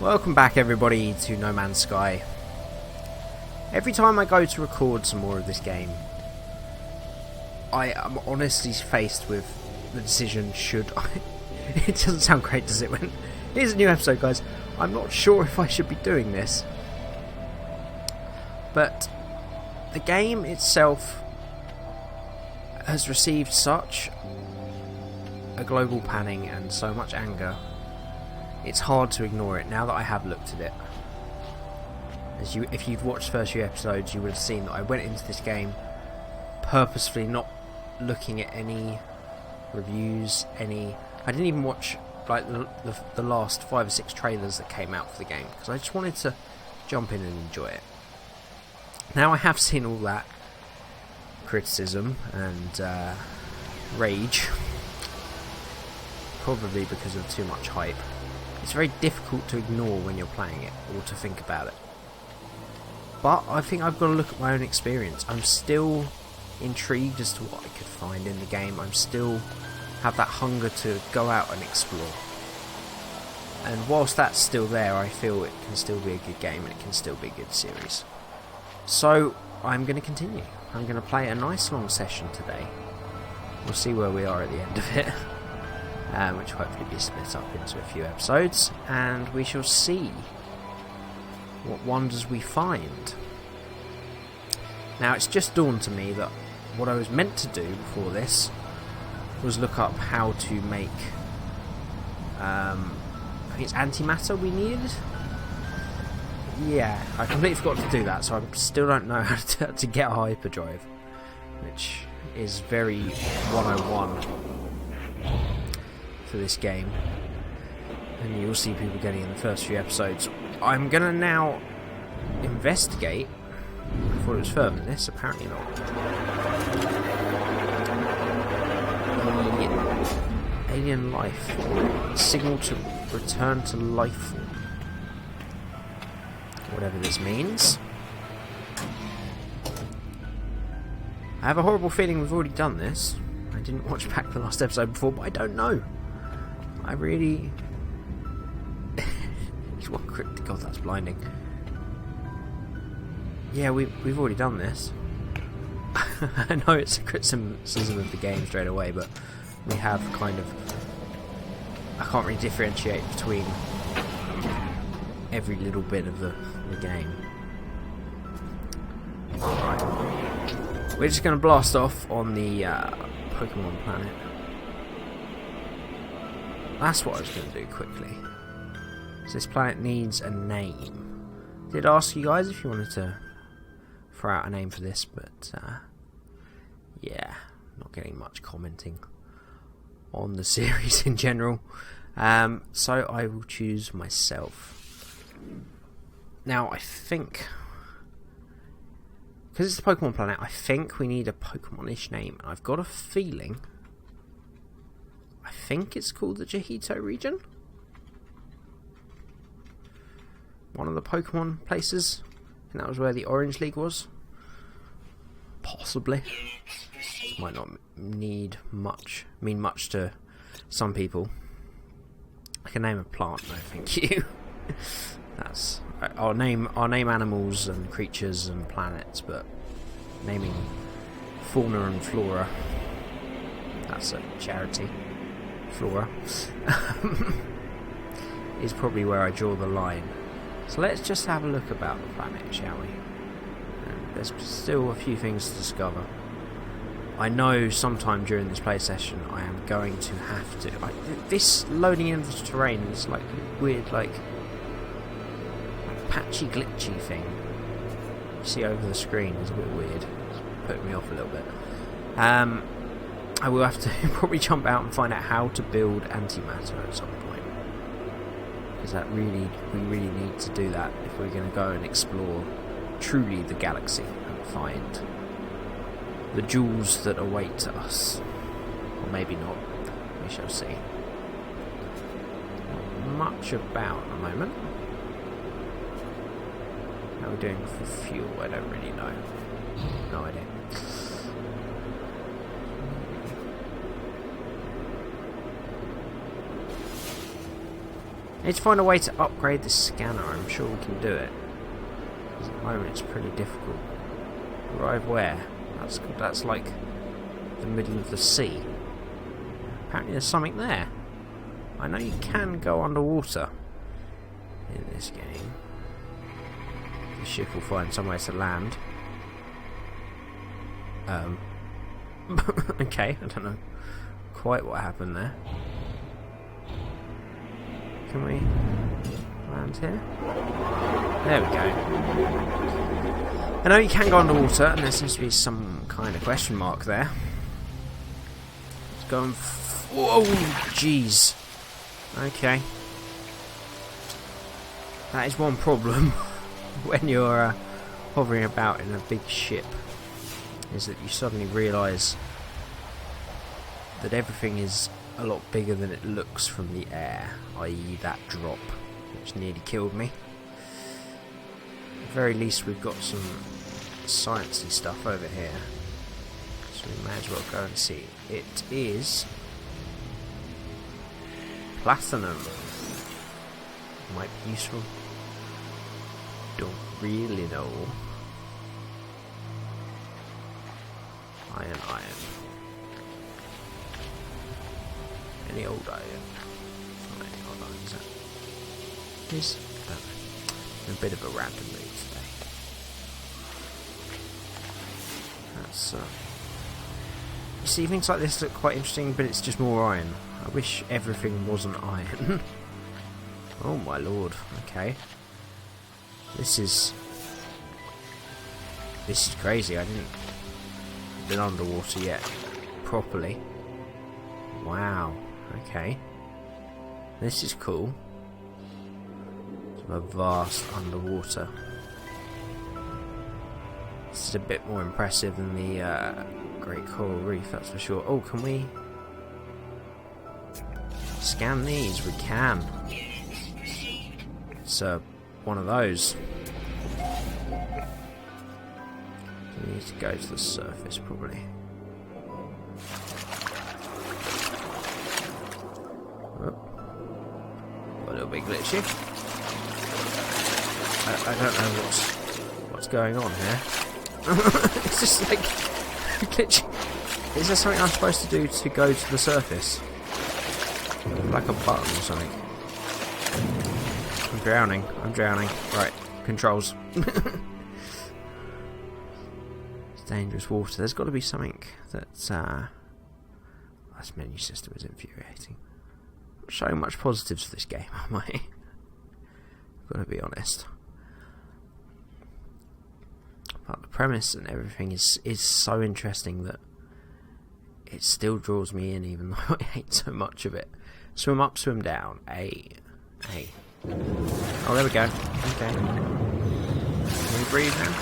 Welcome back everybody to No Man's Sky. Every time I go to record some more of this game, I am honestly faced with the decision, should I... It doesn't sound great, does it? When here's a new episode, guys. I'm not sure if I should be doing this. But the game itself has received such a global panning and so much anger. It's hard to ignore it now that I have looked at it. If you've watched the first few episodes, you would have seen that I went into this game purposefully not looking at any reviews, I didn't even watch like the last 5 or 6 trailers that came out for the game, because I just wanted to jump in and enjoy it. Now I have seen all that criticism and rage, probably because of too much hype. It's very difficult to ignore when you're playing it, or to think about it. But I think I've got to look at my own experience. I'm still intrigued as to what I could find in the game. I'm still have that hunger to go out and explore. And whilst that's still there, I feel it can still be a good game and it can still be a good series. So I'm going to continue. I'm going to play a nice long session today. We'll see where we are at the end of it. Which will hopefully be split up into a few episodes, and we shall see what wonders we find. Now, it's just dawned to me that what I was meant to do before this was look up how to make I think it's antimatter we needed. Yeah, I completely forgot to do that, so I still don't know how to get a hyperdrive, which is very 101 for this game, and you'll see people getting in the first few episodes. I'm gonna now investigate. I thought it was further than this, apparently not. Alien life. Signal to return to life form. Whatever this means. I have a horrible feeling we've already done this. I didn't watch back the last episode before, but I don't know. I really... God, that's blinding. Yeah, we've already done this. I know it's a criticism of the game straight away, but we have kind of... I can't really differentiate between every little bit of the game. Alright. We're just going to blast off on the Pokemon planet. That's what I was going to do quickly. So this planet needs a name. Did ask you guys if you wanted to throw out a name for this, but yeah, not getting much commenting on the series in general. So I will choose myself. Now I think, because it's a Pokemon planet, I think we need a Pokemon-ish name. I've got a feeling, I think it's called the Johto region. One of the Pokemon places. And that was where the Orange League was. Possibly. Might not mean much to some people. I can name a plant, no thank you. That's... I'll name animals and creatures and planets, but naming fauna and flora, that's a charity. Flora is probably where I draw the line. So let's just have a look about the planet, shall we? And there's still a few things to discover. I know sometime during this play session I am going to have to... this loading in the terrain is like weird, like patchy, glitchy thing you see over the screen. Is a bit weird. It's putting me off a little bit. I will have to probably jump out and find out how to build antimatter at some point, because we really need to do that if we're going to go and explore truly the galaxy and find the jewels that await us. Or maybe not. We shall see. Not much about at the moment. How are we doing for fuel? I don't really know. No idea. I need to find a way to upgrade this scanner. I'm sure we can do it. Because at the moment it's pretty difficult. Arrive where? That's like the middle of the sea. Apparently there's something there. I know you can go underwater in this game. The ship will find somewhere to land. Okay, I don't know quite what happened there. Can we land here? There we go. I know you can go underwater, and there seems to be some kind of question mark there. It's going. Whoa, jeez. Okay. That is one problem when you're hovering about in a big ship, is that you suddenly realise that everything is a lot bigger than it looks from the air, i.e. that drop, which nearly killed me. At the very least we've got some sciencey stuff over here, so we may as well go and see. It is platinum. Might be useful. Don't really know. Iron. Any old iron. Right, hold on, is that? Is I don't know. A bit of a random mood today. That's you see, things like this look quite interesting, but it's just more iron. I wish everything wasn't iron. Oh my lord, okay. This is crazy. I didn't been underwater yet properly. Wow, okay. This is cool. It's a vast underwater. This is a bit more impressive than the Great Coral Reef, that's for sure. Oh, can we scan these? We can. It's one of those. We need to go to the surface, probably. Oh. A little bit glitchy. I don't know what's going on here. It's just like glitchy. Is there something I'm supposed to do to go to the surface? Like a button or something. I'm drowning. Right, controls. It's dangerous water. There's got to be something that's this menu system is infuriating. I'm not showing much positives for this game, am I? I've got to be honest. But the premise and everything is so interesting that it still draws me in, even though I hate so much of it. Swim up, swim down. Hey. Oh, there we go. Okay. Can we breathe now?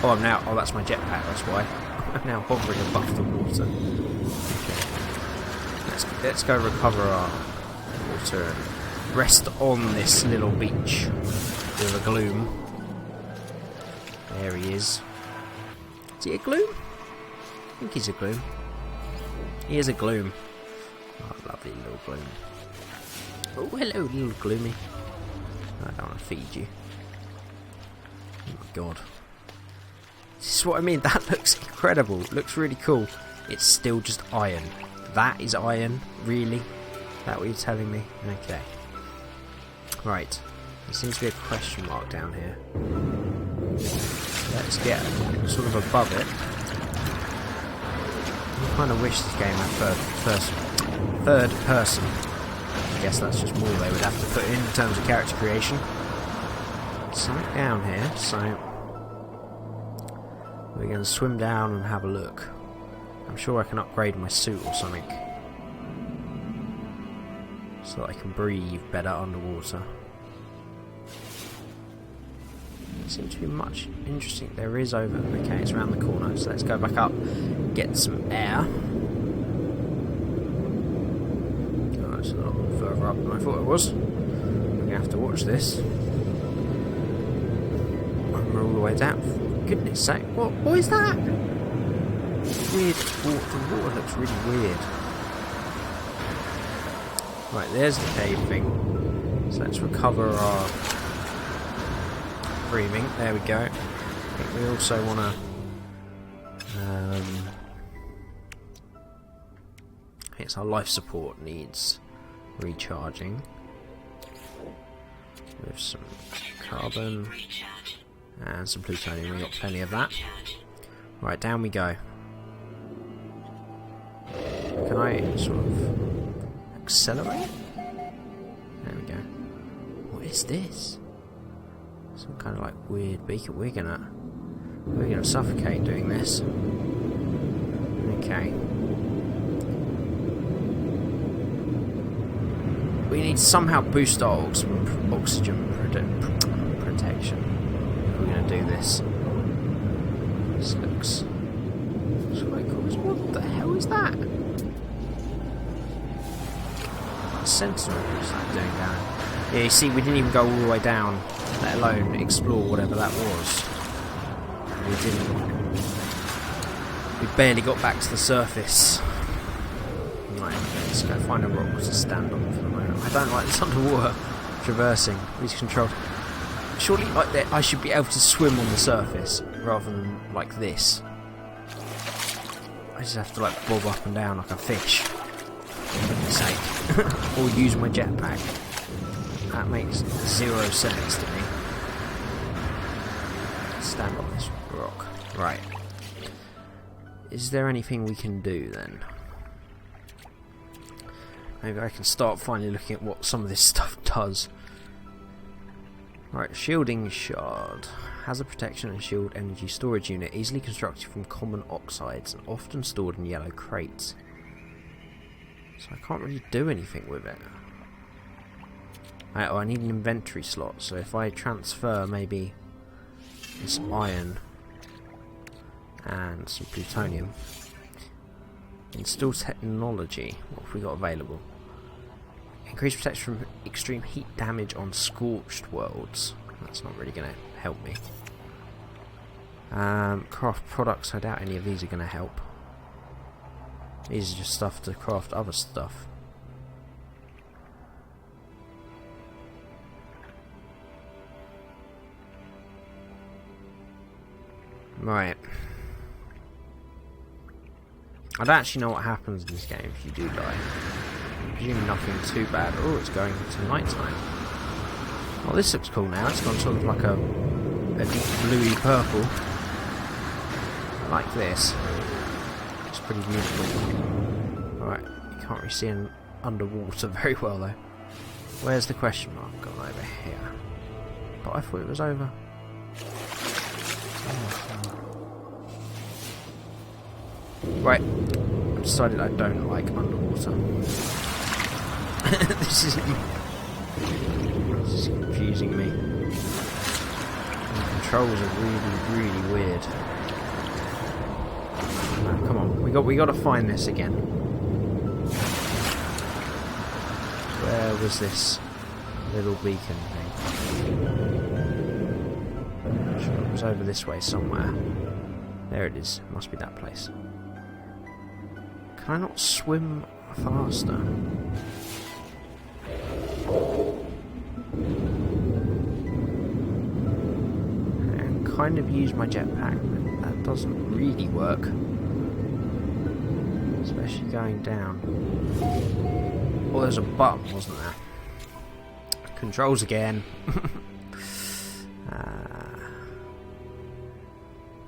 Oh, I'm now. Oh, that's my jetpack. That's why. I'm now hovering above the water. Okay. Let's go recover our water and rest on this little beach with a gloom. There he is. Is he a gloom? I think he's a gloom. He is a gloom. Oh, lovely little gloom. Oh, hello, little gloomy. I don't want to feed you. Oh my god. This is what I mean. That looks incredible. It looks really cool. It's still just iron. That is iron? Really? Is that what you're telling me? Okay. Right. There seems to be a question mark down here. Let's get sort of above it. I kind of wish this game had third person. I guess that's just more they would have to put in terms of character creation. Something down here, so we're going to swim down and have a look. I'm sure I can upgrade my suit or something so that I can breathe better underwater. There seems to be much interesting. There is over. Okay, it's around the corner, so let's go back up, get some air. Oh, it's a lot further up than I thought it was. I'm going to have to watch this. We're all the way down. For goodness sake, what is that? Weird water. The water looks really weird. Right, there's the cave thing. So let's recover our breathing. There we go. I think we also want to it's our life support needs recharging with some carbon and some plutonium. We've got plenty of that. Right, down we go. Can I sort of accelerate? There we go. What is this? Some kind of like weird beacon. We're gonna suffocate doing this. Okay. We need to somehow boost our oxygen protection. We're gonna do this. This looks quite cool. What the hell is that? Sentinel, what's that doing down? Yeah, you see, we didn't even go all the way down, let alone explore whatever that was. We didn't. We barely got back to the surface. Right, let's go find a rock to stand on for the moment. I don't like this underwater traversing. These controls. Surely, like that, I should be able to swim on the surface rather than like this. I just have to like bob up and down like a fish. For goodness sake. Or use my jetpack. That makes 0 sense to me. Stand on this rock. Right. Is there anything we can do then? Maybe I can start finally looking at what some of this stuff does. Right, shielding shard. Has a protection and shield energy storage unit, easily constructed from common oxides and often stored in yellow crates. So I can't really do anything with it. I need an inventory slot, so if I transfer maybe this iron and some plutonium. Install technology. What have we got available? Increase protection from extreme heat damage on scorched worlds. That's not really going to help me. Craft products. I doubt any of these are going to help. These are just stuff to craft other stuff. Right. I don't actually know what happens in this game if you do die. I presume nothing too bad. Oh, it's going to night time. Well, this looks cool now. It's gone sort of like a deep bluey purple. I like this. It's pretty beautiful. Alright, you can't really see underwater very well though. Where's the question mark? Gone over here. But I thought it was over. Right, I've decided I don't like underwater. This is confusing me. The controls are really weird. Oh, come on, we got to find this again. Where was this little beacon thing? I'm sure it was over this way somewhere. There it is. Must be that place. Can I not swim faster? And kind of use my jetpack, but that doesn't really work. Especially going down. Oh, there's a button, wasn't there? Controls again.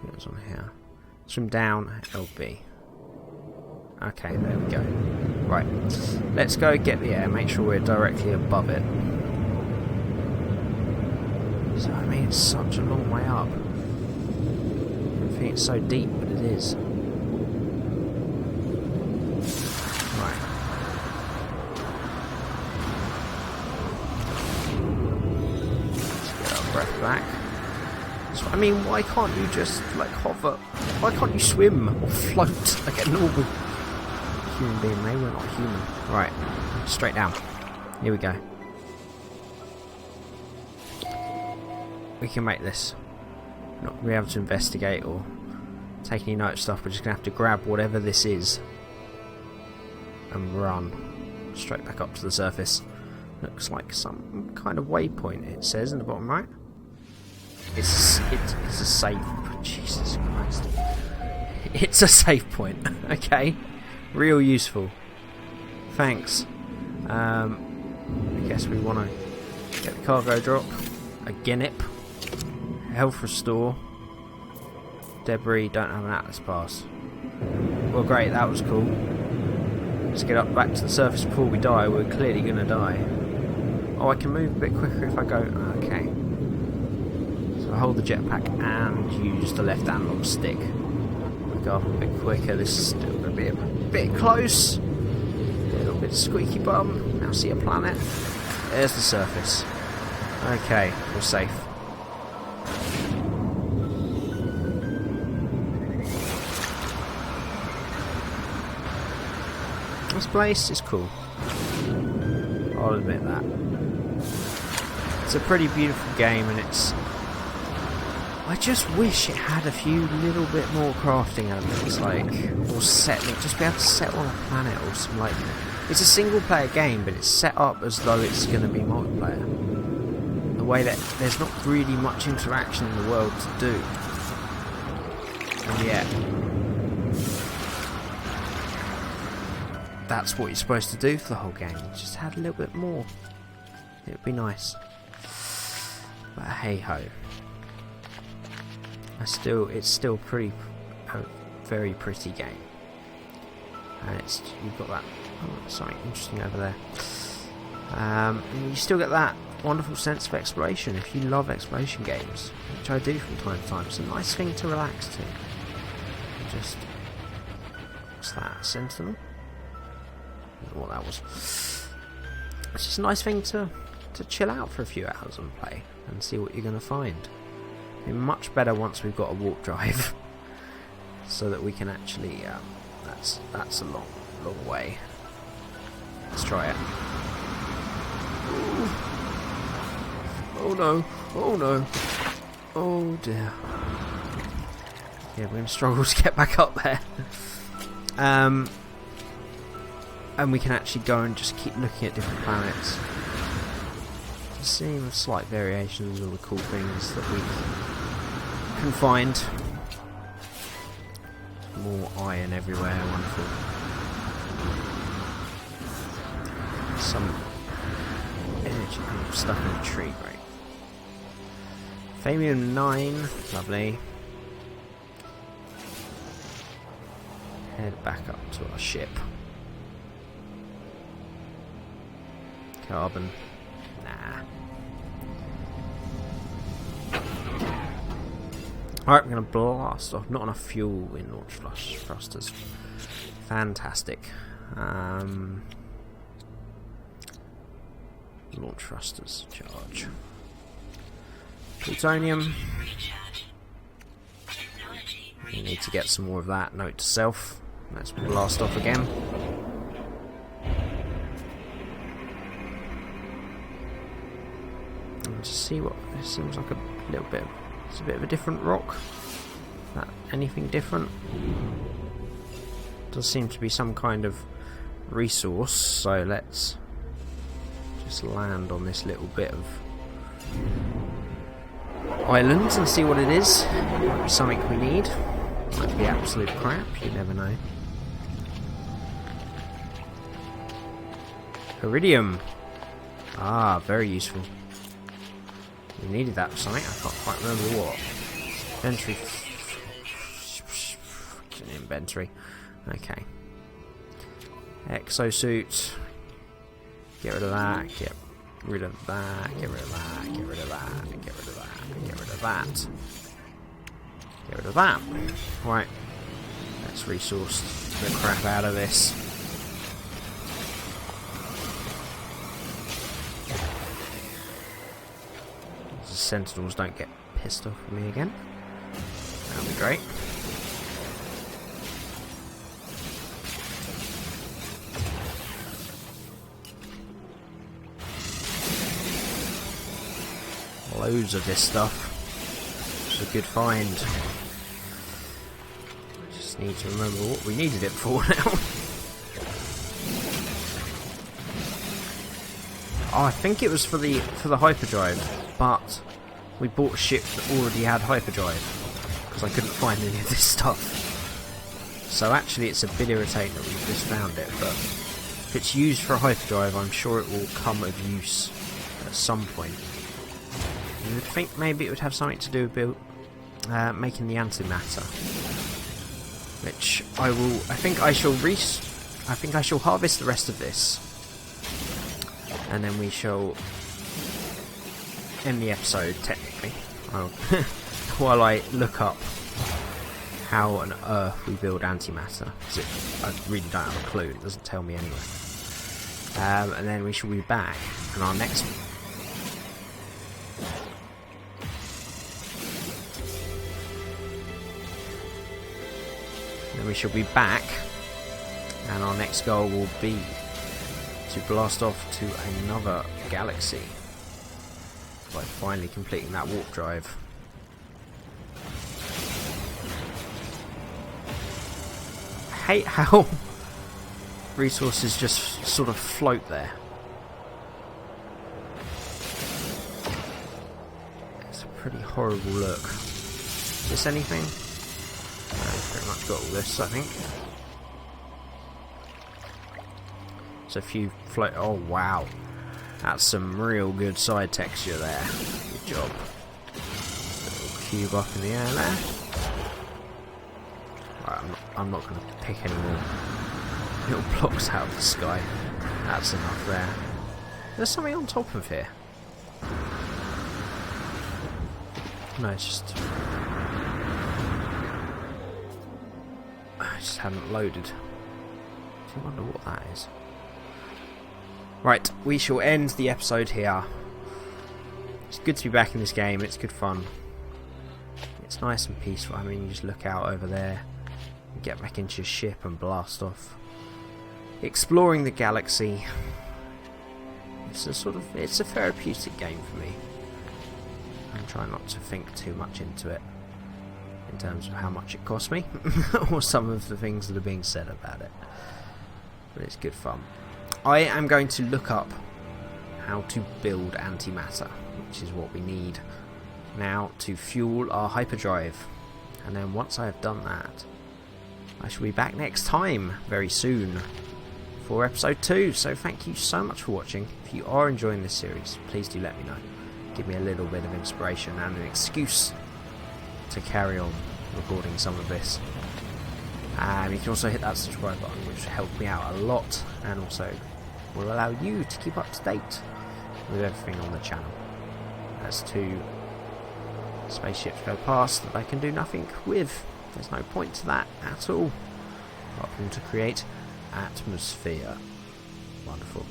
What's on here? Swim down, LB. Okay, there we go. Right, let's go get the air, make sure we're directly above it. So, I mean, it's such a long way up. I think it's so deep, but it is. Right. Let's get our breath back. So, I mean, why can't you just, like, hover? Why can't you swim or float like a normal human being? They were not human. Right, straight down. Here we go. We can make this. Not going to be able to investigate or take any note stuff. We're just going to have to grab whatever this is and run straight back up to the surface. Looks like some kind of waypoint, it says in the bottom right. It's a save. Jesus Christ. It's a save point. Okay. Real useful. Thanks. I guess we want to get the cargo drop. A guinnip. Health restore. Debris. Don't have an atlas pass. Well, great. That was cool. Let's get up back to the surface before we die. We're clearly going to die. Oh, I can move a bit quicker if I go... Okay. So I hold the jetpack and use the left analog stick. We go up a bit quicker. This is still going to be a bit close. A little bit squeaky bum. Now see a planet. There's the surface. Okay, we're safe. This place is cool. I'll admit that. It's a pretty beautiful game, and it's... I just wish it had a few little bit more crafting elements, like, or settling, just be able to settle on a planet or some, like... It's a single player game, but it's set up as though it's going to be multiplayer. The way that there's not really much interaction in the world to do. And yet... that's what you're supposed to do for the whole game. Just had a little bit more. It would be nice. But hey ho. It's still pretty, a very pretty game. And you've got that. Oh, something interesting over there. And you still get that wonderful sense of exploration if you love exploration games, which I do from time to time. It's a nice thing to relax to. Just what's that? Sentinel? I don't know what that was. It's just a nice thing to chill out for a few hours and play and see what you're going to find. It'll be much better once we've got a warp drive, so that we can actually. That's a long way. Let's try it. Ooh. Oh no! Oh no! Oh dear! Yeah, we're going to struggle to get back up there. And we can actually go and just keep looking at different planets. Just seeing the slight variations of the cool things that we can find. More iron everywhere, wonderful. Some energy stuck in a tree, great. Thamium 9, lovely. Head back up to our ship. Carbon. Nah. Alright, we're going to blast off. Not enough fuel in launch thrusters. Fantastic. Launch thrusters. Charge. Plutonium. We need to get some more of that. Note to self. Let's blast off again. To see what it seems like a little bit. It's a bit of a different rock. That anything different? Does seem to be some kind of resource. So let's just land on this little bit of island and see what it is. Might be something we need. Might be absolute crap. You never know. Iridium. Ah, very useful. We needed that for something, I can't quite remember what. Inventory. Inventory. Okay. Exosuit. Get rid of that, get rid of that, get rid of that, get rid of that, get rid of that, get rid of that. Get rid of that. Right. Let's resource the crap out of this. Sentinels don't get pissed off with me again. That'll be great. Loads of this stuff. It's a good find. I just need to remember what we needed it for now. Oh, I think it was for the hyperdrive, but we bought a ship that already had hyperdrive because I couldn't find any of this stuff. So actually it's a bit irritating that we've just found it, but if it's used for a hyperdrive, I'm sure it will come of use at some point. You would think maybe it would have something to do with making the antimatter, which I think I shall harvest the rest of this, and then we shall end the episode technically. While I look up how on earth we build antimatter, because I really don't have a clue. It doesn't tell me anyway. And then we shall be back, and our next. Then we shall be back, and our next goal will be to blast off to another galaxy by finally completing that warp drive. I hate how resources just sort of float there. It's a pretty horrible look. Is this anything? No, pretty much got all this, I think. There's a few float. Oh wow, that's some real good side texture there. Good job. Little cube up in the air there. Right, I'm not going to pick any more little blocks out of the sky. That's enough there. There's something on top of here. No, it's just. I just haven't loaded. I wonder what that is. Right, we shall end the episode here. It's good to be back in this game. It's good fun. It's nice and peaceful. I mean, you just look out over there, and get back into your ship and blast off, exploring the galaxy. It's a therapeutic game for me. I'm trying not to think too much into it in terms of how much it cost me or some of the things that are being said about it. But it's good fun. I am going to look up how to build antimatter, which is what we need now to fuel our hyperdrive. And then once I have done that, I shall be back next time, very soon, for episode 2. So thank you so much for watching. If you are enjoying this series, please do let me know. Give me a little bit of inspiration and an excuse to carry on recording some of this. You can also hit that subscribe button, which will help me out a lot, and also will allow you to keep up to date with everything on the channel. As two spaceships go past that I can do nothing with, there's no point to that at all, apart from to create atmosphere. Wonderful.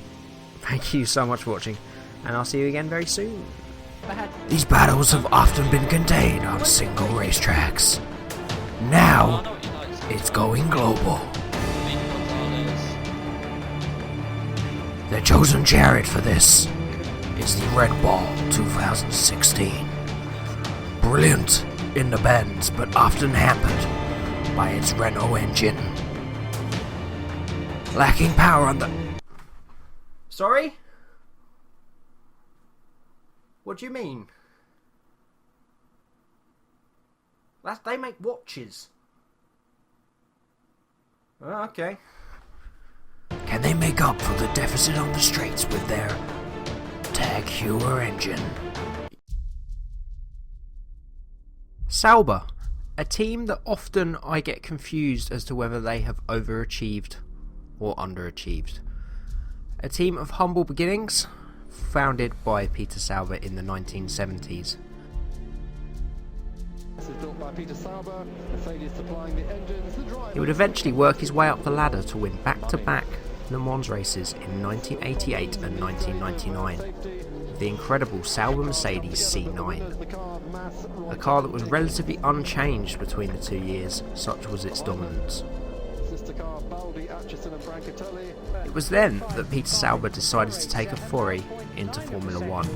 Thank you so much for watching, and I'll see you again very soon. These battles have often been contained on single racetracks. Now, it's going global. The chosen chariot for this is the Red Ball 2016. Brilliant in the bends, but often hampered by its Renault engine. Lacking power on the... Sorry? What do you mean? They make watches. Oh, okay. Can they make up for the deficit on the streets with their Tag Heuer engine? Sauber, a team that often I get confused as to whether they have overachieved or underachieved. A team of humble beginnings, founded by Peter Sauber in the 1970s. This is built by Peter Sauber, Mercedes supplying the engines, the driver. He would eventually work his way up the ladder to win back-to-back Le Mans races in 1988 and 1999 with the incredible Sauber Mercedes C9, a car that was relatively unchanged between the 2 years, such was its dominance. It was then that Peter Sauber decided to take a foray into Formula 1.